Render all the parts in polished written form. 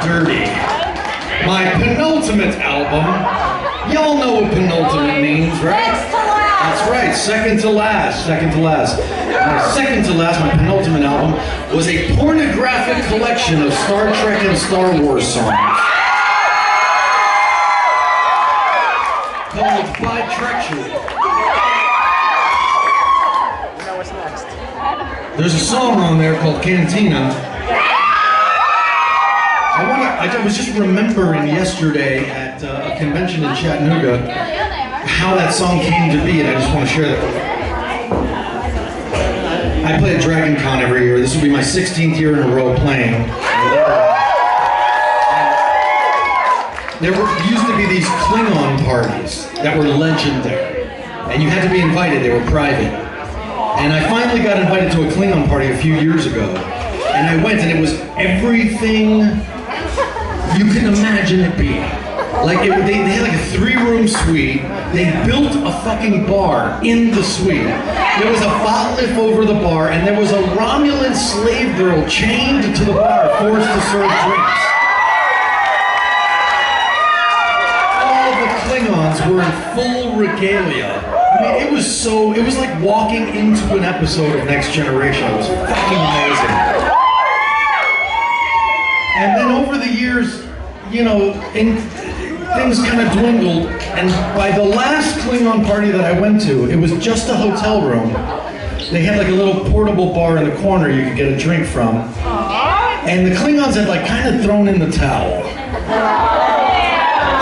Dirty. My penultimate album. Y'all know what penultimate means, right? That's right, second to last, second to last. My second to last, my penultimate album, was a pornographic collection of Star Trek and Star Wars songs. Called Bi-Trexual. You know what's next. There's a song on there called Cantina. I was just remembering yesterday at a convention in Chattanooga how that song came to be, and I just want to share that with you. I play at Dragon Con every year. This will be my 16th year in a row playing. There used to be these Klingon parties that were legendary, and you had to be invited. They were private. And I finally got invited to a Klingon party a few years ago, and I went, and it was everything you can imagine it being. Like, they had like a 3-room suite. They built a fucking bar in the suite. There was a hot lift over the bar, and there was a Romulan slave girl chained to the bar, forced to serve drinks. All the Klingons were in full regalia. I mean, it was like walking into an episode of Next Generation. It was fucking amazing. And then over the years, you know, things kind of dwindled, and by the last Klingon party that I went to, it was just a hotel room. They had like a little portable bar in the corner you could get a drink from. And the Klingons had like kind of thrown in the towel.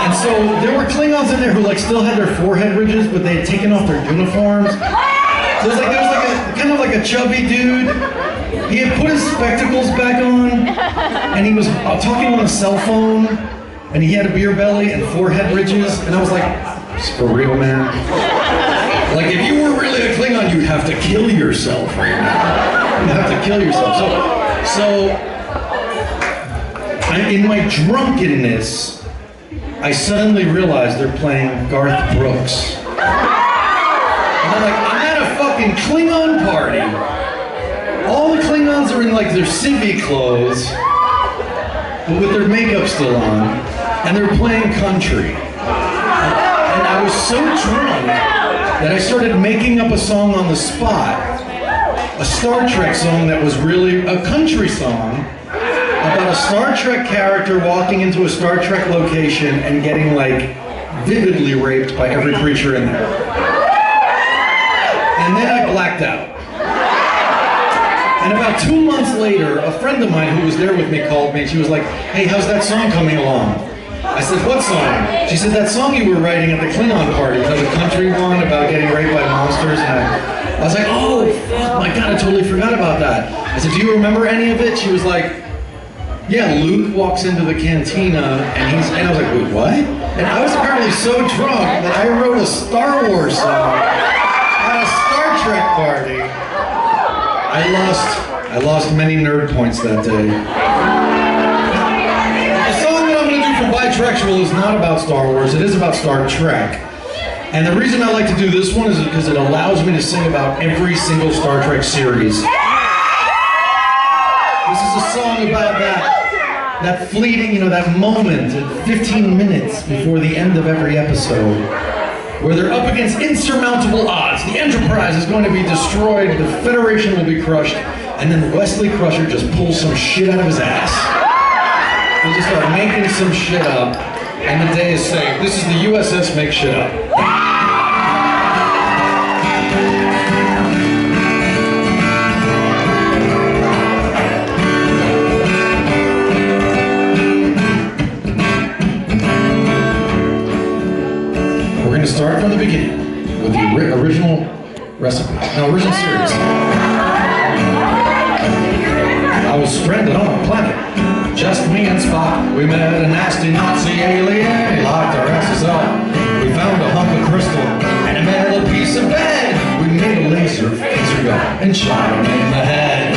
And so there were Klingons in there who like still had their forehead ridges, but they had taken off their uniforms. So there was like kind of like a chubby dude. He had put his spectacles back on, and he was talking on a cell phone, and he had a beer belly and forehead ridges, and I was like, it's for real, man. Like, if you were really a Klingon, you'd have to kill yourself right now. You'd have to kill yourself. So in my drunkenness, I suddenly realized they're playing Garth Brooks. And I'm like, I'm at a fucking Klingon party. All the Klingons are in like their civvy clothes, but with their makeup still on, and they're playing country. And I was so drunk that I started making up a song on the spot, a Star Trek song that was really a country song, about a Star Trek character walking into a Star Trek location and getting like vividly raped by every creature in there. And then I blacked out. And about 2 months later, a friend of mine who was there with me called me, and she was like, hey, how's that song coming along? I said, what song? She said, that song you were writing at the Klingon party, the country one about getting raped by monsters. And I was like, oh, my God, I totally forgot about that. I said, do you remember any of it? She was like, yeah, Luke walks into the cantina, and I was like, wait, what? And I was apparently so drunk that I wrote a Star Wars song at a Star Trek party. I lost many nerd points that day. The song that I'm going to do for Bi-Trexual is not about Star Wars, it is about Star Trek. And the reason I like to do this one is because it allows me to sing about every single Star Trek series. This is a song about that fleeting, you know, that moment at 15 minutes before the end of every episode, where they're up against insurmountable odds. The Enterprise is going to be destroyed, the Federation will be crushed, and then Wesley Crusher just pulls some shit out of his ass. They just start making some shit up, and the day is saved. This is the USS Make Shit Up. Start from the beginning with the original recipe, original series. I was stranded on a planet, just me and Spock. We met a nasty Nazi alien, he locked our asses up. We found a hunk of crystal and a metal piece of bed. We made a laser gun and shot him in the head.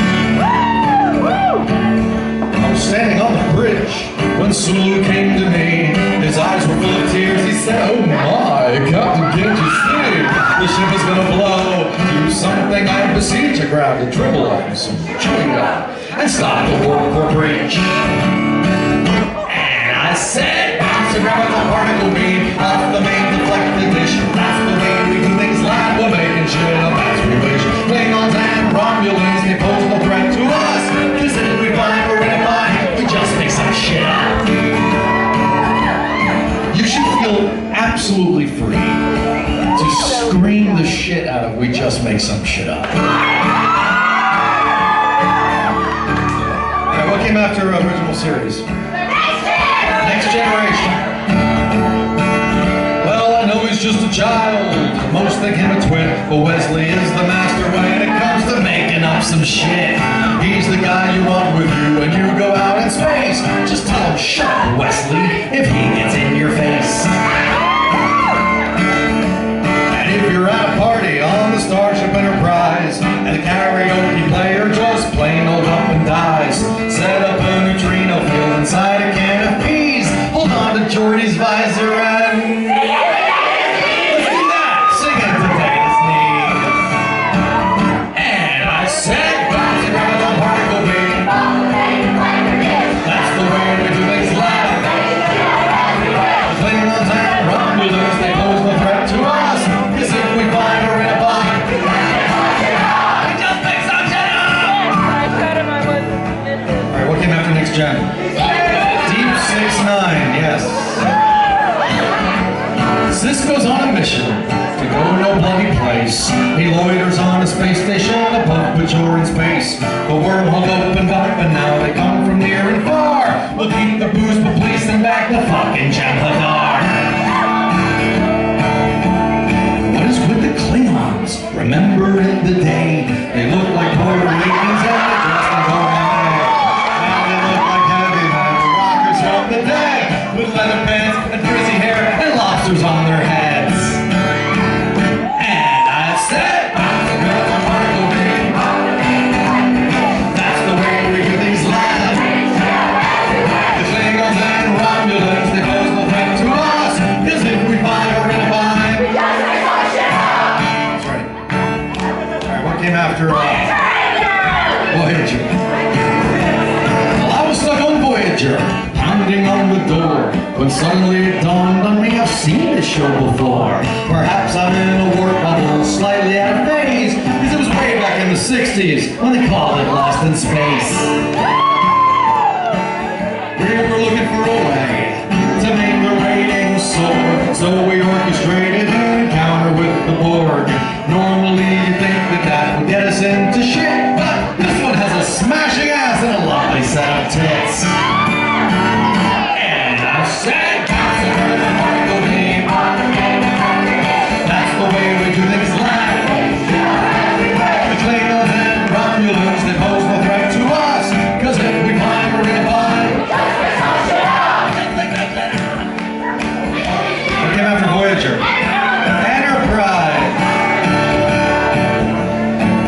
I was standing on the bridge when Sulu came to me. His eyes were full of tears. He said, oh my, Captain, can't you see? The ship is gonna blow. Do something, I beseech. I grabbed a dribble and some chewing gum and stopped the warp for breach. absolutely free to scream the shit out of "We Just Make Some Shit Up." Alright, what came after original series? Next Generation. Well, I know he's just a child, most think him a twit, but Wesley is the master when it comes to making up some shit. He's the guy you want with you when you go out in space. Just tell him, shut up, Wesley, if he gets in your face. And if you're at a party on the Starship Enterprise, and the karaoke player just plain old up and dies, set up a neutrino field inside a can of peas, hold on to Geordie's visor and... Deep 6 9, yes. Cisco's on a mission to go to no bloody place. He loiters on a space station above Bajoran space. The wormhole opened up and now they come from near and far. We'll keep the booze but please send back the fucking Jem'Hadar. What is with the Klingons? Remember in the day they look like Puerto Ricans and they dressed in gold. The day with leather pants and frizzy hair and lobsters on their heads. And I said, that's the way we do these live. The Klingons and Romulans, they pose no threat to us, cause if we find we're gonna find. That's right. Alright, what came after Voyager? Well, I was stuck on Voyager, pounding on the door, when suddenly it dawned on me I've seen this show before. Perhaps I'm in a warp bubble, slightly out of phase, because it was way back in the 60s when they called it Lost in Space. We were looking for a way to make the ratings soar, so we orchestrated an encounter with the Borg. Normally you'd think that that would get us into shit, but this one has a smashing ass and a lovely set of tits. That's the way we do things live. The Klingons and Romulans, they pose no threat to us, cause if we find we're gonna find. What came after Voyager? Enterprise.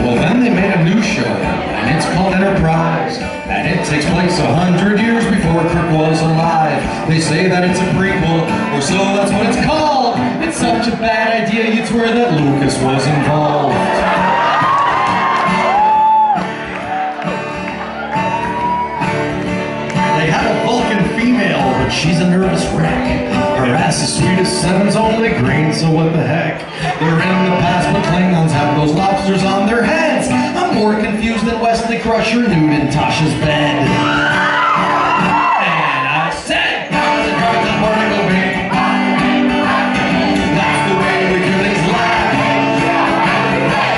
Well, then they made a new show, and it's called Enterprise. And it takes place 100 years before Kirk was alive. They say that it's a prequel, or so that's what it's called. It's such a bad idea you'd swear that Lucas was involved. They have a Vulcan female, but she's a nervous wreck. Her ass is sweet as seven's only green, so what the heck? They're in the past, but Klingons have those lobsters on their heads. I'm more confused than Wesley Crusher nude in Tasha's bed. And I said, that's the way we do things live.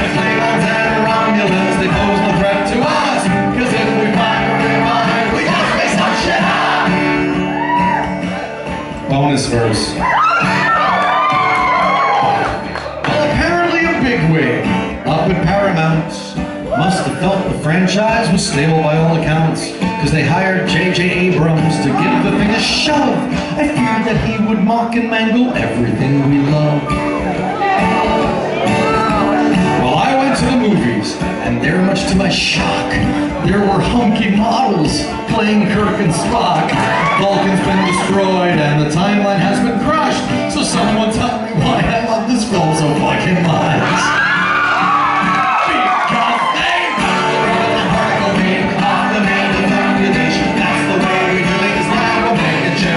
The Klingons and Romulans, they pose no threat to us, cause if we find we're gonna find, we just make some shit up. Bonus verse. Well, apparently a bigwig up at Paramount must have felt the franchise was stable by all accounts, because they hired J.J. Abrams to give the thing a shove. I feared that he would mock and mangle everything we love. Well, I went to the movies, and there, much to my shock, there were hunky models playing Kirk and Spock. Vulcan's been destroyed, and the timeline has been crushed, so someone tell me why I love this film so fucking much. That's the way we do things now, we'll make it chill.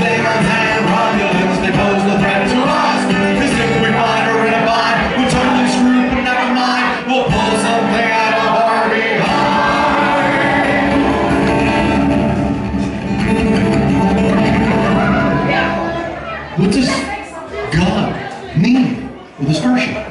Klingons and Romulans, they pose no threat to us, cause if we find we're in a bind, we're totally screwed, but never mind, we'll pull something out of our behind. What does God mean with a starship?